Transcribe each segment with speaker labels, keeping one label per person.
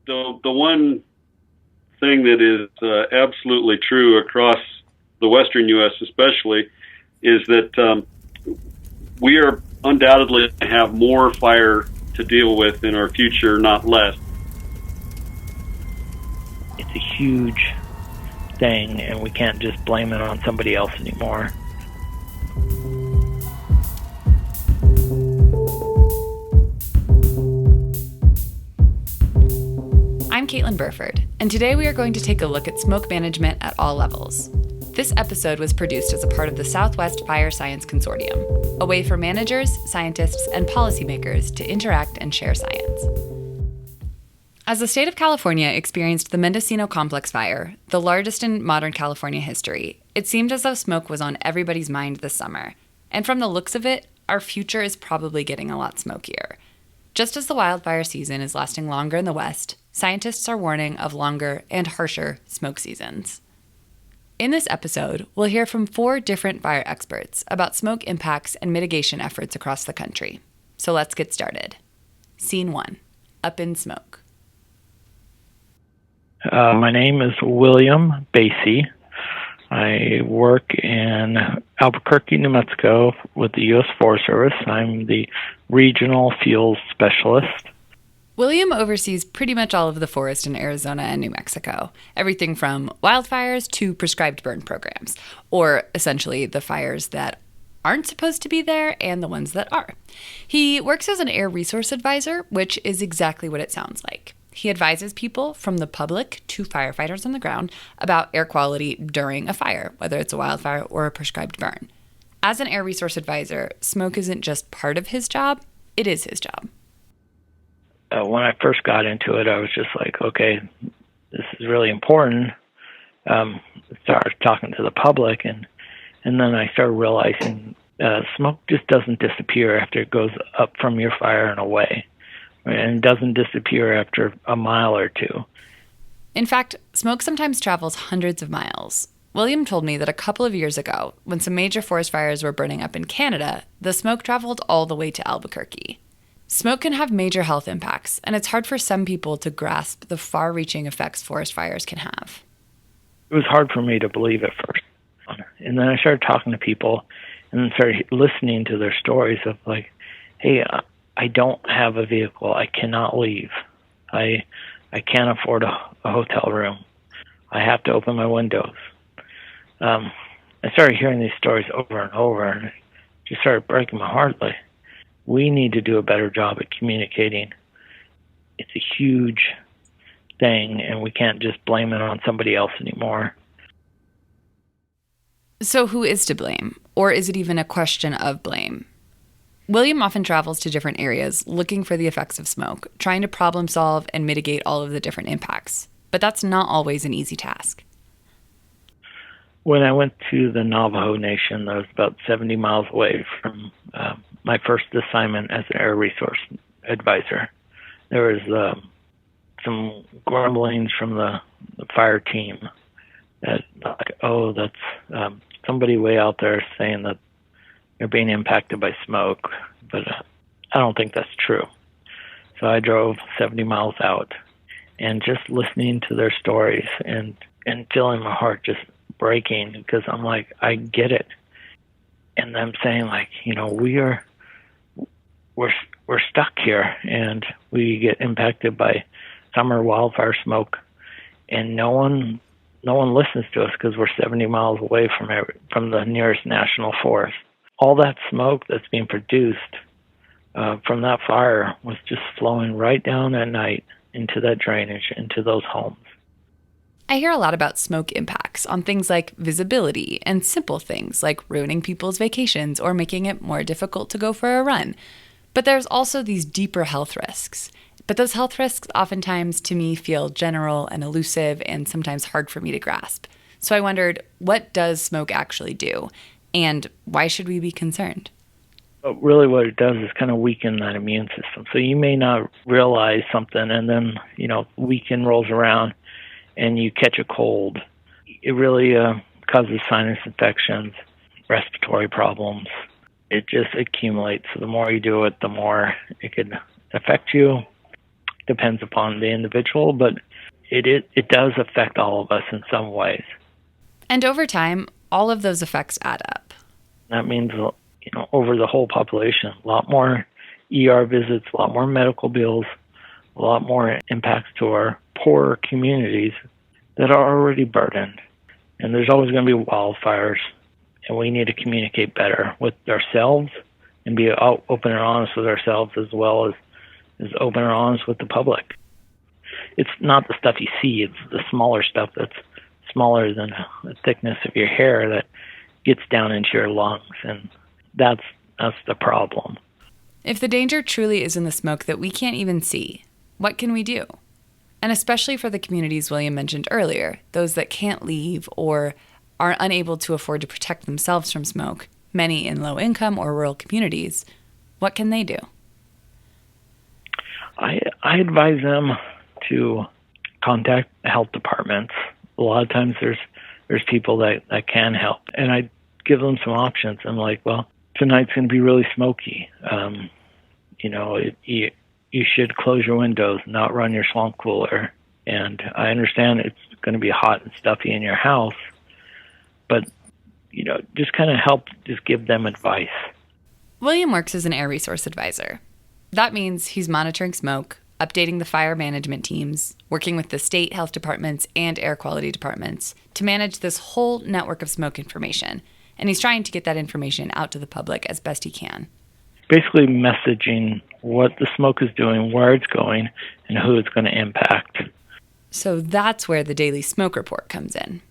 Speaker 1: the one thing that is absolutely true across the western U.S. especially is that we are undoubtedly going to have more fire to deal with in our future, not less.
Speaker 2: It's a huge thing, and we can't just blame it on somebody else anymore.
Speaker 3: I'm Caitlin Burford, and today we are going to take a look at smoke management at all levels. This episode was produced as a part of the Southwest Fire Science Consortium, a way for managers, scientists, and policymakers to interact and share science. As the state of California experienced the Mendocino Complex fire, the largest in modern California history, it seemed as though smoke was on everybody's mind this summer. And from the looks of it, our future is probably getting a lot smokier. Just as the wildfire season is lasting longer in the West, scientists are warning of longer and harsher smoke seasons. In this episode, we'll hear from 4 different fire experts about smoke impacts and mitigation efforts across the country. So let's get started. Scene 1, Up in Smoke.
Speaker 2: My name is William Basie. I work in Albuquerque, New Mexico with the U.S. Forest Service. I'm the Regional Fuels Specialist.
Speaker 3: William oversees pretty much all of the forest in Arizona and New Mexico, everything from wildfires to prescribed burn programs, or essentially the fires that aren't supposed to be there and the ones that are. He works as an air resource advisor, which is exactly what it sounds like. He advises people from the public to firefighters on the ground about air quality during a fire, whether it's a wildfire or a prescribed burn. As an air resource advisor, smoke isn't just part of his job, it is his job.
Speaker 2: When I first got into it, I was just like, okay, this is really important. Started talking to the public, and then I started realizing smoke just doesn't disappear after it goes up from your fire and away. And doesn't disappear after a mile or two.
Speaker 3: In fact, smoke sometimes travels hundreds of miles. William told me that a couple of years ago, when some major forest fires were burning up in Canada, the smoke traveled all the way to Albuquerque. Smoke can have major health impacts, and it's hard for some people to grasp the far-reaching effects forest fires can have.
Speaker 2: It was hard for me to believe at first. And then I started talking to people and then started listening to their stories of like, hey, I don't have a vehicle. I cannot leave. I can't afford a hotel room. I have to open my windows. I started hearing these stories over and over, and it just started breaking my heart. Like, we need to do a better job at communicating. It's a huge thing, and we can't just blame it on somebody else anymore.
Speaker 3: So who is to blame? Or is it even a question of blame? William often travels to different areas looking for the effects of smoke, trying to problem solve and mitigate all of the different impacts. But that's not always an easy task.
Speaker 2: When I went to the Navajo Nation, that was about 70 miles away from my first assignment as an air resource advisor. There was some grumblings from the fire team that, like, oh, that's somebody way out there saying that they're being impacted by smoke, but I don't think that's true. So I drove 70 miles out, and just listening to their stories and feeling my heart just breaking, because I'm like, I get it. And them saying like, you know, we're stuck here, and we get impacted by summer wildfire smoke, and no one listens to us because we're 70 miles away from the nearest national forest. All that smoke that's being produced from that fire was just flowing right down at night into that drainage, into those homes.
Speaker 3: I hear a lot about smoke impacts on things like visibility and simple things like ruining people's vacations or making it more difficult to go for a run. But there's also these deeper health risks. But those health risks oftentimes, to me, feel general and elusive and sometimes hard for me to grasp. So I wondered, what does smoke actually do? And why should we be concerned?
Speaker 2: But really what it does is kind of weaken that immune system. So you may not realize something, and then, weekend rolls around and you catch a cold. It really causes sinus infections, respiratory problems. It just accumulates. So the more you do it, the more it could affect you. depends upon the individual, but it does affect all of us in some ways.
Speaker 3: And over time, all of those effects add up.
Speaker 2: That means, over the whole population, a lot more ER visits, a lot more medical bills, a lot more impacts to our poorer communities that are already burdened. And there's always going to be wildfires, and we need to communicate better with ourselves and be open and honest with ourselves, as well as open and honest with the public. It's not the stuff you see, it's the smaller stuff that's smaller than the thickness of your hair that gets down into your lungs, and that's the problem.
Speaker 3: If the danger truly is in the smoke that we can't even see, what can we do? And especially for the communities William mentioned earlier, those that can't leave or are unable to afford to protect themselves from smoke, many in low-income or rural communities, what can they do?
Speaker 2: I advise them to contact health departments. A lot of times there's people that can help, and I give them some options. I'm like, well, tonight's going to be really smoky. You should close your windows, not run your swamp cooler. And I understand it's going to be hot and stuffy in your house, but just kind of help, just give them advice.
Speaker 3: William works as an air resource advisor. That means he's monitoring smoke, updating the fire management teams, working with the state health departments and air quality departments to manage this whole network of smoke information. And he's trying to get that information out to the public as best he can.
Speaker 2: Basically messaging what the smoke is doing, where it's going, and who it's going to impact.
Speaker 3: So that's where the daily smoke report comes in.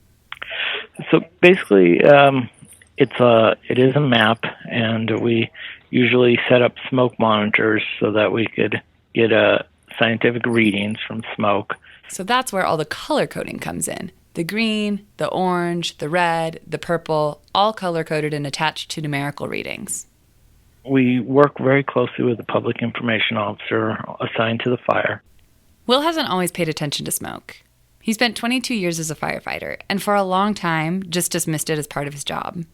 Speaker 2: So basically, it is a map, and we usually set up smoke monitors so that we could get scientific readings from smoke.
Speaker 3: So that's where all the color coding comes in. The green, the orange, the red, the purple, all color-coded and attached to numerical readings.
Speaker 2: We work very closely with the public information officer assigned to the fire.
Speaker 3: Will hasn't always paid attention to smoke. He spent 22 years as a firefighter, and for a long time just dismissed it as part of his job.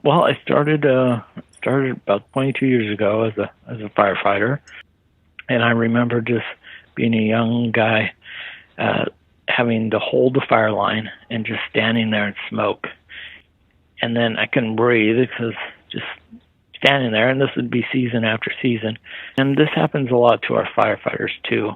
Speaker 2: Well, I started about 22 years ago as a firefighter, and I remember just being a young guy, having to hold the fire line and just standing there in smoke. And then I couldn't breathe because just standing there, and this would be season after season. And this happens a lot to our firefighters too.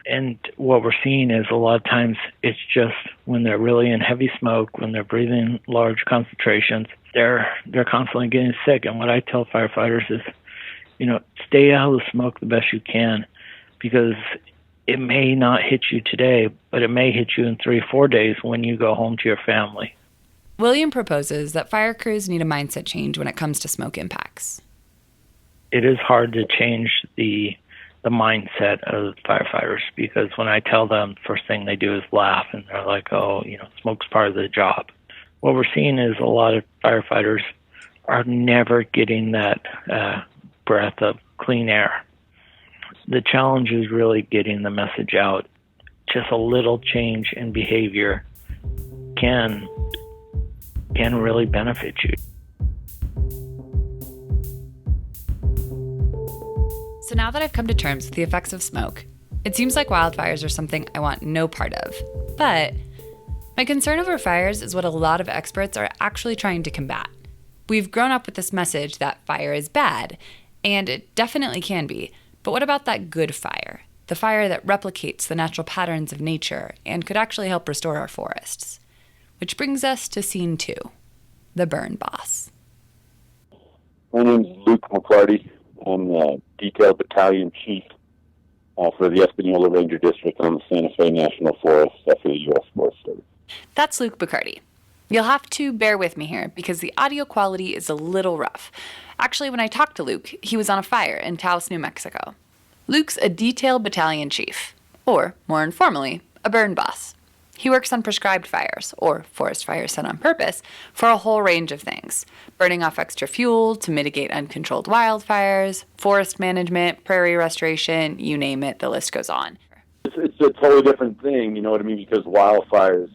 Speaker 2: And what we're seeing is a lot of times it's just when they're really in heavy smoke, when they're breathing large concentrations, they're constantly getting sick. And what I tell firefighters is, stay out of the smoke the best you can, because it may not hit you today, but it may hit you in 3 or 4 days when you go home to your family.
Speaker 3: William proposes that fire crews need a mindset change when it comes to smoke impacts.
Speaker 2: It is hard to change the mindset of the firefighters, because when I tell them, first thing they do is laugh, and they're like, oh, smoke's part of the job. What we're seeing is a lot of firefighters are never getting that breath of clean air. The challenge is really getting the message out. Just a little change in behavior can really benefit you.
Speaker 3: So now that I've come to terms with the effects of smoke, it seems like wildfires are something I want no part of. But my concern over fires is what a lot of experts are actually trying to combat. We've grown up with this message that fire is bad, and it definitely can be. But what about that good fire? The fire that replicates the natural patterns of nature and could actually help restore our forests. Which brings us to scene 2, the burn boss.
Speaker 4: My name is Luke McCarty. I'm the detailed battalion chief for the Espanola Ranger District on the Santa Fe National Forest for the U.S. Forest Service.
Speaker 3: That's Luke Bacardi. You'll have to bear with me here because the audio quality is a little rough. Actually, when I talked to Luke, he was on a fire in Taos, New Mexico. Luke's a detailed battalion chief, or more informally, a burn boss. He works on prescribed fires, or forest fires set on purpose, for a whole range of things. Burning off extra fuel to mitigate uncontrolled wildfires, forest management, prairie restoration, you name it, the list goes on.
Speaker 4: It's a totally different thing, you know what I mean? Because wildfires,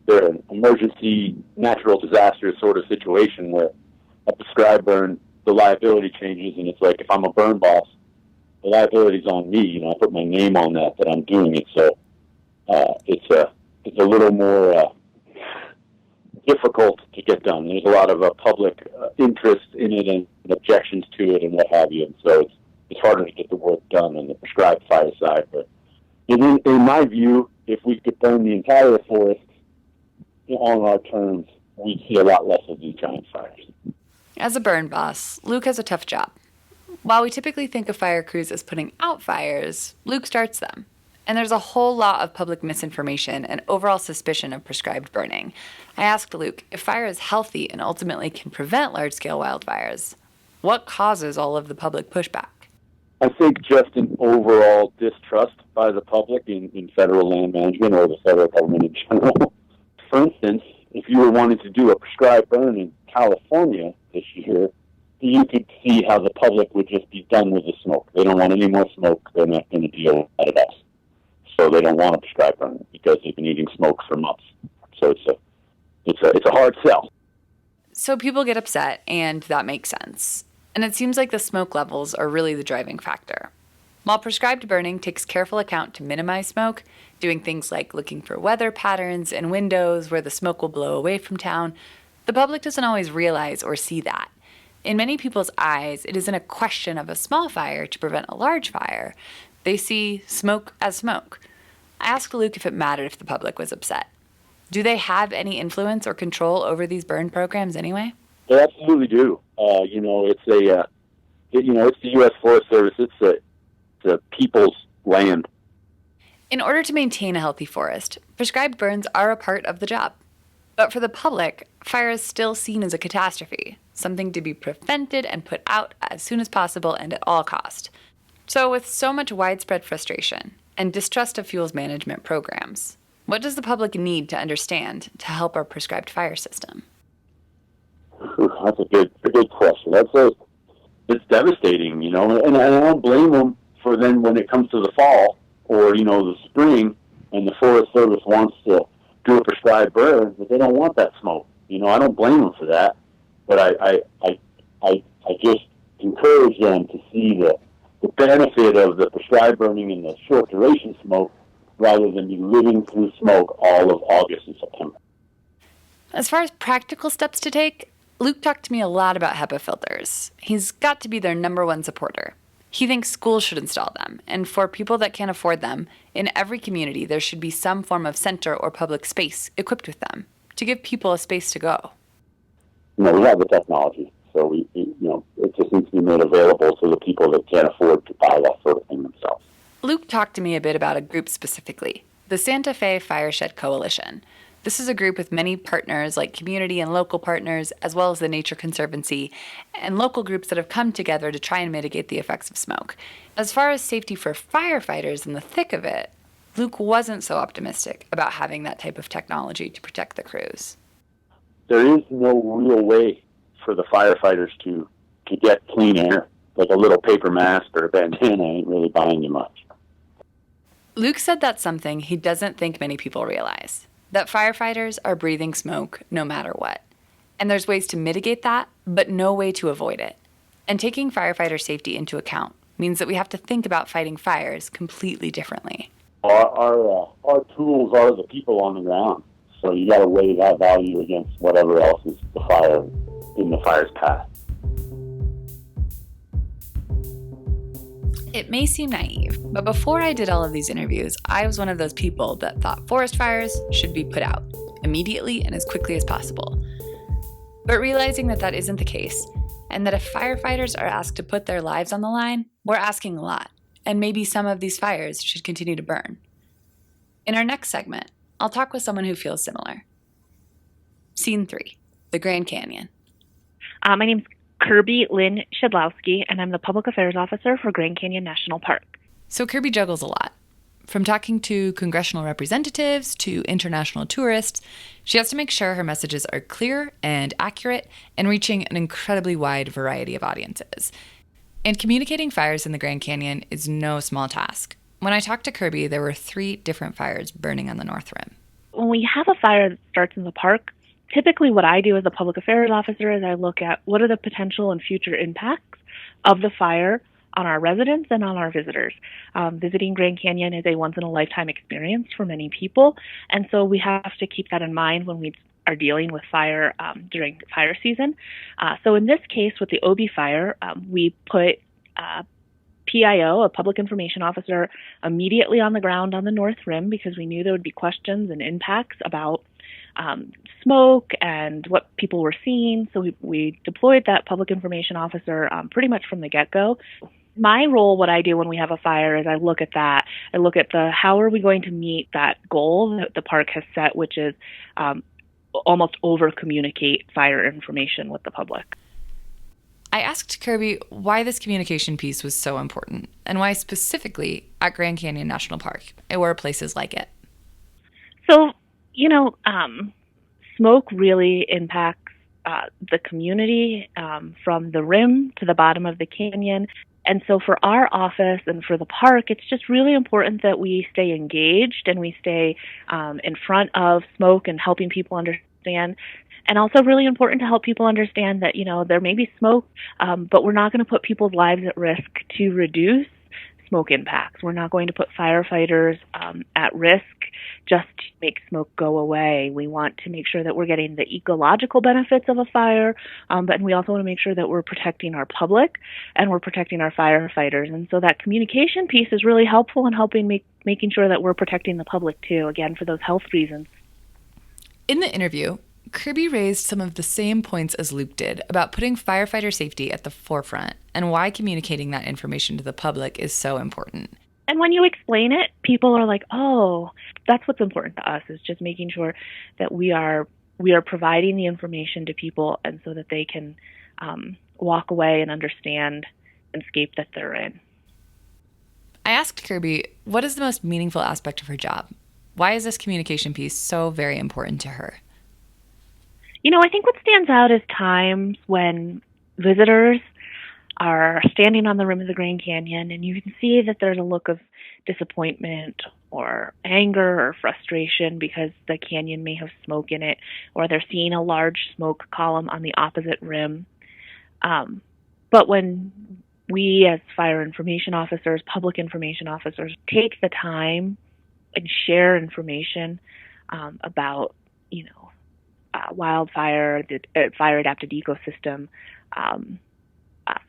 Speaker 4: they're an emergency natural disaster sort of situation where a prescribed burn, the liability changes, and it's like if I'm a burn boss, the liability's on me. I put my name on that I'm doing it. So it's a little more difficult to get done. There's a lot of public interest in it and objections to it and what have you. And so it's harder to get the work done on the prescribed fire side. But in my view, if we could burn the entire forest on our terms, we'd see a lot less of these giant fires.
Speaker 3: As a burn boss, Luke has a tough job. While we typically think of fire crews as putting out fires, Luke starts them. And there's a whole lot of public misinformation and overall suspicion of prescribed burning. I asked Luke, if fire is healthy and ultimately can prevent large-scale wildfires, what causes all of the public pushback?
Speaker 4: I think just an overall distrust by the public in federal land management or the federal government in general. For instance, if you were wanting to do a prescribed burn in California this year, you could see how the public would just be done with the smoke. They don't want any more smoke. They're not going to deal with that at all. So they don't want to prescribe burn because they've been eating smoke for months. So it's a hard sell.
Speaker 3: So people get upset, and that makes sense. And it seems like the smoke levels are really the driving factor. While prescribed burning takes careful account to minimize smoke, doing things like looking for weather patterns and windows where the smoke will blow away from town, the public doesn't always realize or see that. In many people's eyes, it isn't a question of a small fire to prevent a large fire. They see smoke as smoke. I asked Luke if it mattered if the public was upset. Do they have any influence or control over these burn programs anyway?
Speaker 4: They absolutely do. It's the U.S. Forest Service. It's the people's land.
Speaker 3: In order to maintain a healthy forest, prescribed burns are a part of the job. But for the public, fire is still seen as a catastrophe, something to be prevented and put out as soon as possible and at all cost. So with so much widespread frustration and distrust of fuels management programs, what does the public need to understand to help our prescribed fire system?
Speaker 4: That's a good question. It's devastating, and I don't blame them for then when it comes to the fall or, the spring and the Forest Service wants to do a prescribed burn, but they don't want that smoke. I don't blame them for that, but I just encourage them to see the benefit of the prescribed burning and the short duration smoke rather than be living through smoke all of August and September.
Speaker 3: As far as practical steps to take, Luke talked to me a lot about HEPA filters. He's got to be their number one supporter. He thinks schools should install them, and for people that can't afford them, in every community there should be some form of center or public space equipped with them to give people a space to go.
Speaker 4: We have the technology, so it just needs to be made available to the people that can't afford to buy that sort of thing themselves.
Speaker 3: Luke talked to me a bit about a group specifically, the Santa Fe Fireshed Coalition. This is a group with many partners like community and local partners, as well as the Nature Conservancy, and local groups that have come together to try and mitigate the effects of smoke. As far as safety for firefighters in the thick of it, Luke wasn't so optimistic about having that type of technology to protect the crews.
Speaker 4: There is no real way for the firefighters to get clean air. Like a little paper mask or a bandana ain't really buying you much.
Speaker 3: Luke said that's something he doesn't think many people realize, that firefighters are breathing smoke no matter what. And there's ways to mitigate that, but no way to avoid it. And taking firefighter safety into account means that we have to think about fighting fires completely differently.
Speaker 4: Our tools are the people on the ground. So you got to weigh that value against whatever else is the fire in the fire's path.
Speaker 3: It may seem naive, but before I did all of these interviews, I was one of those people that thought forest fires should be put out immediately and as quickly as possible. But realizing that that isn't the case, and that if firefighters are asked to put their lives on the line, we're asking a lot, and maybe some of these fires should continue to burn. In our next segment, I'll talk with someone who feels similar. Scene 3, the Grand Canyon.
Speaker 5: My name's Kirby Lynn Shedlowski, and I'm the Public Affairs Officer for Grand Canyon National Park.
Speaker 3: So Kirby juggles a lot. From talking to congressional representatives to international tourists, she has to make sure her messages are clear and accurate and reaching an incredibly wide variety of audiences. And communicating fires in the Grand Canyon is no small task. When I talked to Kirby, there were 3 different fires burning on the North Rim.
Speaker 5: When we have a fire that starts in the park, typically what I do as a public affairs officer is I look at what are the potential and future impacts of the fire our residents and on our visitors. Visiting Grand Canyon is a once-in-a-lifetime experience for many people, and so we have to keep that in mind when we are dealing with fire during fire season. So in this case, with the Obi fire, we put PIO, a public information officer, immediately on the ground on the North Rim because we knew there would be questions and impacts about smoke and what people were seeing. So we deployed that public information officer pretty much from the get-go. My role, what I do when we have a fire, is I look at that. I look at how are we going to meet that goal that the park has set, which is almost over-communicate fire information with the public.
Speaker 3: I asked Kirby why this communication piece was so important and why specifically at Grand Canyon National Park or places like it.
Speaker 5: So, smoke really impacts the community from the rim to the bottom of the canyon. And so for our office and for the park, it's just really important that we stay engaged and we stay in front of smoke and helping people understand. And also really important to help people understand that, there may be smoke, but we're not going to put people's lives at risk to reduce smoke impacts. We're not going to put firefighters at risk just to make smoke go away. We want to make sure that we're getting the ecological benefits of a fire, but we also want to make sure that we're protecting our public and we're protecting our firefighters. And so that communication piece is really helpful in helping making sure that we're protecting the public too, again, for those health reasons.
Speaker 3: In the interview, Kirby raised some of the same points as Luke did about putting firefighter safety at the forefront and why communicating that information to the public is so important.
Speaker 5: And when you explain it, people are like, oh, that's what's important to us, is just making sure that we are providing the information to people and so that they can walk away and understand the landscape that they're in.
Speaker 3: I asked Kirby, what is the most meaningful aspect of her job? Why is this communication piece so very important to her?
Speaker 5: I think what stands out is times when visitors are standing on the rim of the Grand Canyon and you can see that there's a look of disappointment or anger or frustration because the canyon may have smoke in it, or they're seeing a large smoke column on the opposite rim. But when we as fire information officers, public information officers, take the time and share information about, wildfire, fire-adapted ecosystem,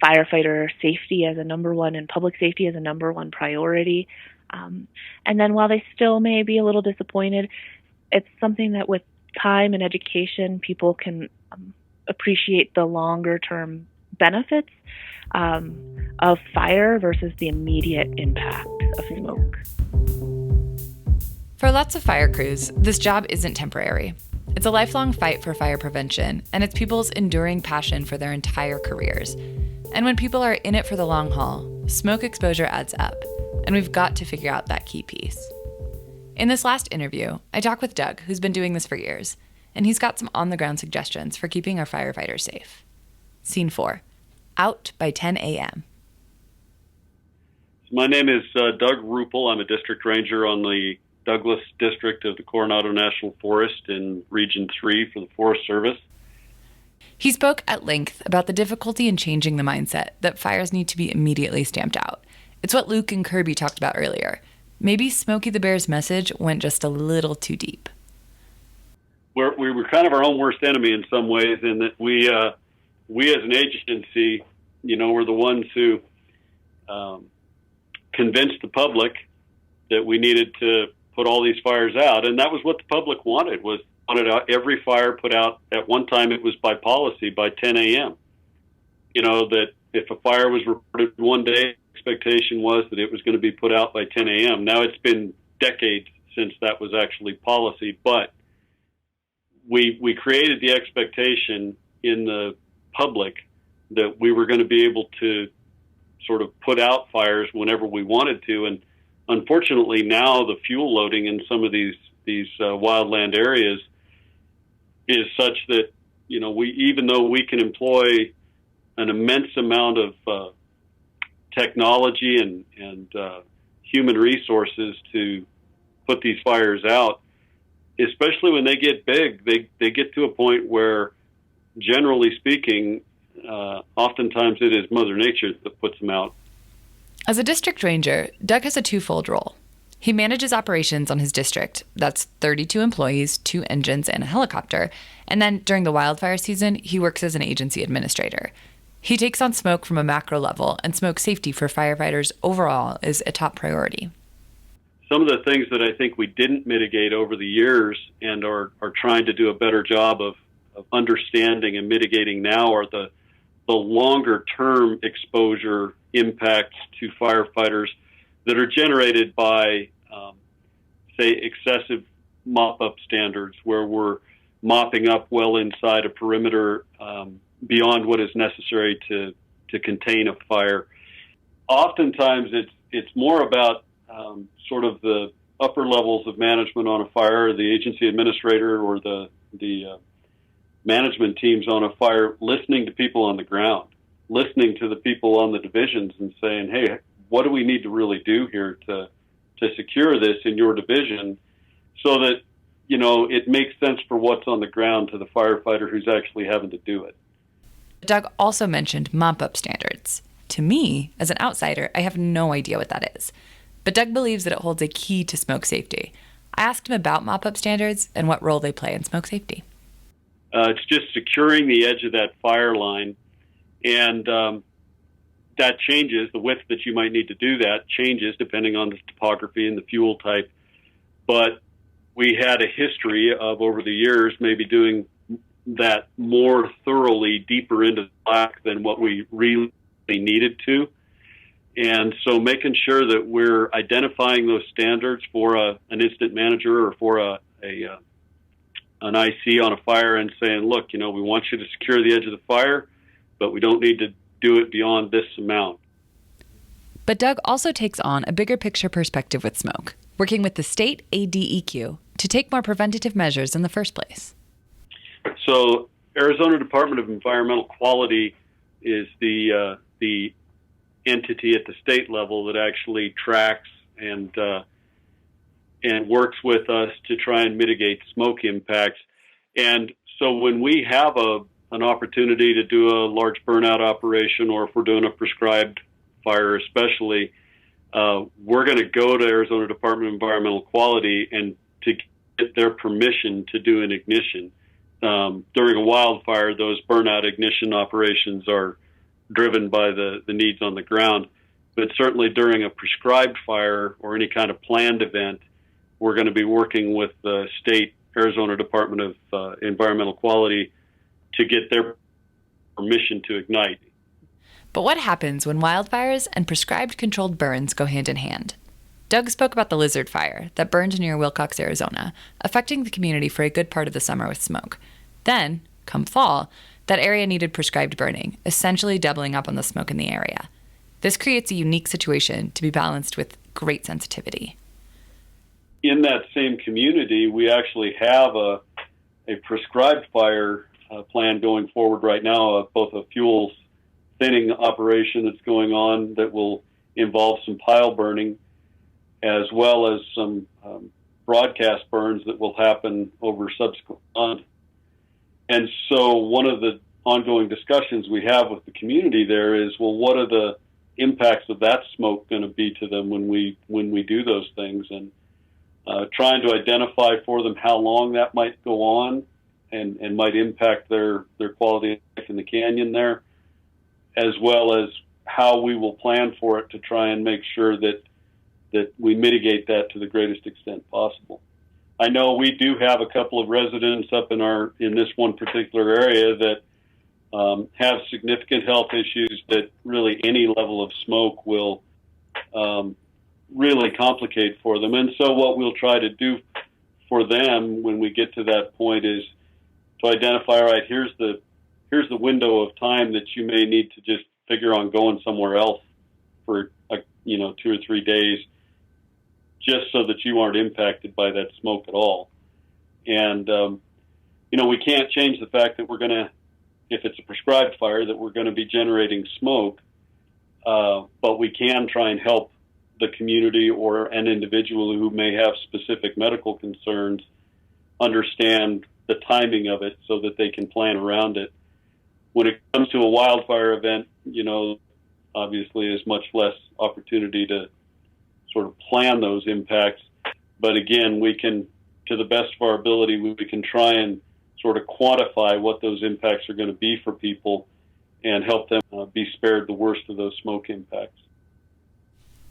Speaker 5: firefighter safety as a number one, and public safety as a number one priority. And then while they still may be a little disappointed, it's something that with time and education, people can appreciate the longer-term benefits of fire versus the immediate impact of smoke.
Speaker 3: For lots of fire crews, this job isn't temporary. It's a lifelong fight for fire prevention, and it's people's enduring passion for their entire careers. And when people are in it for the long haul, smoke exposure adds up, and we've got to figure out that key piece. In this last interview, I talked with Doug, who's been doing this for years, and he's got some on-the-ground suggestions for keeping our firefighters safe. Scene 4, out by 10 a.m.
Speaker 1: My name is Doug Ruppel. I'm a district ranger on the Douglas District of the Coronado National Forest in Region 3 for the Forest Service.
Speaker 3: He spoke at length about the difficulty in changing the mindset that fires need to be immediately stamped out. It's what Luke and Kirby talked about earlier. Maybe Smokey the Bear's message went just a little too deep.
Speaker 1: We were kind of our own worst enemy in some ways, in that we as an agency, were the ones who convinced the public that we needed to put all these fires out, and that was what the public wanted every fire put out. At one time, it was by policy by 10 a.m. That if a fire was reported one day, expectation was that it was going to be put out by 10 a.m. Now it's been decades since that was actually policy, but we created the expectation in the public that we were going to be able to sort of put out fires whenever we wanted to. And unfortunately, now the fuel loading in some of these wildland areas is such that, even though we can employ an immense amount of technology and human resources to put these fires out, especially when they get big, they get to a point where, generally speaking, oftentimes it is Mother Nature that puts them out.
Speaker 3: As a district ranger, Doug has a twofold role. He manages operations on his district. That's 32 employees, 2 engines, and a helicopter. And then during the wildfire season, he works as an agency administrator. He takes on smoke from a macro level, and smoke safety for firefighters overall is a top priority.
Speaker 1: Some of the things that I think we didn't mitigate over the years and are trying to do a better job of understanding and mitigating now are the longer-term exposure impacts to firefighters that are generated by, say, excessive mop-up standards, where we're mopping up well inside a perimeter beyond what is necessary to contain a fire. Oftentimes, it's more about sort of the upper levels of management on a fire, the agency administrator or the management teams on a fire, listening to people on the ground, listening to the people on the divisions and saying, hey, what do we need to really do here to secure this in your division so that, it makes sense for what's on the ground to the firefighter who's actually having to do it.
Speaker 3: Doug also mentioned mop-up standards. To me, as an outsider, I have no idea what that is. But Doug believes that it holds a key to smoke safety. I asked him about mop-up standards and what role they play in smoke safety.
Speaker 1: It's just securing the edge of that fire line, and that changes. The width that you might need to do that changes depending on the topography and the fuel type. But we had a history of, over the years, maybe doing that more thoroughly, deeper into the black than what we really needed to. And so making sure that we're identifying those standards for an incident manager or for an IC on a fire and saying, look, we want you to secure the edge of the fire, but we don't need to do it beyond this amount.
Speaker 3: But Doug also takes on a bigger picture perspective with smoke, working with the state ADEQ to take more preventative measures in the first place.
Speaker 1: So Arizona Department of Environmental Quality is the entity at the state level that actually tracks and works with us to try and mitigate smoke impacts. And so when we have an opportunity to do a large burnout operation, or if we're doing a prescribed fire especially, we're going to go to Arizona Department of Environmental Quality and to get their permission to do an ignition. During a wildfire, those burnout ignition operations are driven by the needs on the ground. But certainly during a prescribed fire or any kind of planned event, we're going to be working with the state Arizona Department of Environmental Quality to get their permission to ignite.
Speaker 3: But what happens when wildfires and prescribed controlled burns go hand in hand? Doug spoke about the lizard fire that burned near Wilcox, Arizona, affecting the community for a good part of the summer with smoke. Then, come fall, that area needed prescribed burning, essentially doubling up on the smoke in the area. This creates a unique situation to be balanced with great sensitivity.
Speaker 1: In that same community, we actually have a prescribed fire plan going forward right now, both a fuel thinning operation that's going on that will involve some pile burning, as well as some broadcast burns that will happen over subsequent months. And so one of the ongoing discussions we have with the community there is, well, what are the impacts of that smoke going to be to them when we do those things, and trying to identify for them how long that might go on and might impact their quality of life in the canyon there, as well as how we will plan for it to try and make sure that we mitigate that to the greatest extent possible. I know we do have a couple of residents up in this one particular area that have significant health issues that really any level of smoke will really complicate for them. And so what we'll try to do for them when we get to that point is to identify, all right, here's the window of time that you may need to just figure on going somewhere else for 2 or 3 days, just so that you aren't impacted by that smoke at all. And, we can't change the fact that we're going to, if it's a prescribed fire, that we're going to be generating smoke, but we can try and help the community or an individual who may have specific medical concerns understand the timing of it so that they can plan around it. When it comes to a wildfire event, obviously is much less opportunity to sort of plan those impacts. But again, we can, to the best of our ability, we can try and sort of quantify what those impacts are going to be for people and help them be spared the worst of those smoke impacts.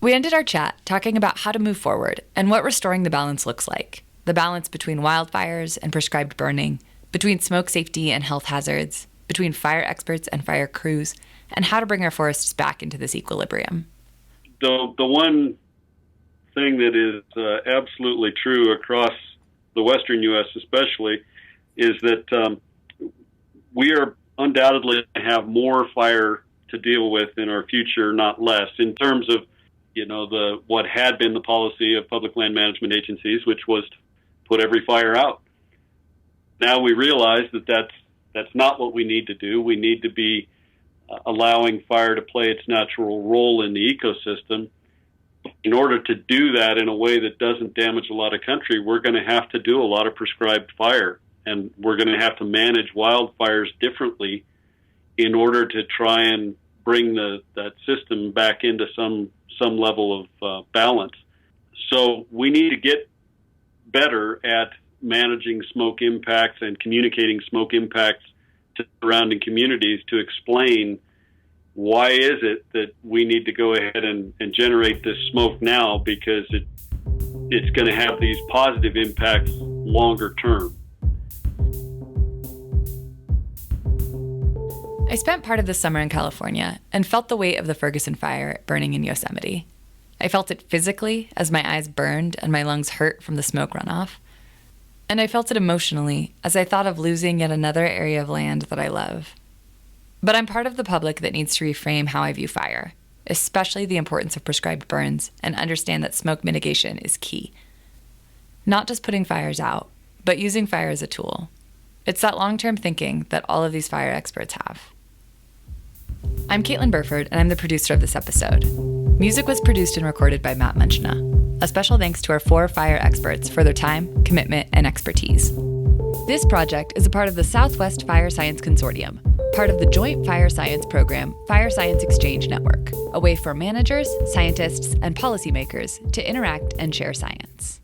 Speaker 3: We ended our chat talking about how to move forward and what restoring the balance looks like. The balance between wildfires and prescribed burning, between smoke safety and health hazards, between fire experts and fire crews, and how to bring our forests back into this equilibrium.
Speaker 1: The one thing that is absolutely true across the western U.S. especially is that we are undoubtedly going to have more fire to deal with in our future, not less, in terms of what had been the policy of public land management agencies, which was to put every fire out. Now we realize that that's not what we need to do. We need to be allowing fire to play its natural role in the ecosystem. In order to do that in a way that doesn't damage a lot of country, we're going to have to do a lot of prescribed fire, and we're going to have to manage wildfires differently in order to try and bring that system back into some level of balance. So we need to get better at managing smoke impacts and communicating smoke impacts to surrounding communities to explain why is it that we need to go ahead and generate this smoke now, because it's going to have these positive impacts longer term.
Speaker 3: I spent part of the summer in California and felt the weight of the Ferguson fire burning in Yosemite. I felt it physically as my eyes burned and my lungs hurt from the smoke runoff. And I felt it emotionally as I thought of losing yet another area of land that I love. But I'm part of the public that needs to reframe how I view fire, especially the importance of prescribed burns, and understand that smoke mitigation is key. Not just putting fires out, but using fire as a tool. It's that long-term thinking that all of these fire experts have. I'm Caitlin Burford, and I'm the producer of this episode. Music was produced and recorded by Matt Menchina. A special thanks to our 4 fire experts for their time, commitment, and expertise. This project is a part of the Southwest Fire Science Consortium, part of the Joint Fire Science Program Fire Science Exchange Network, a way for managers, scientists, and policymakers to interact and share science.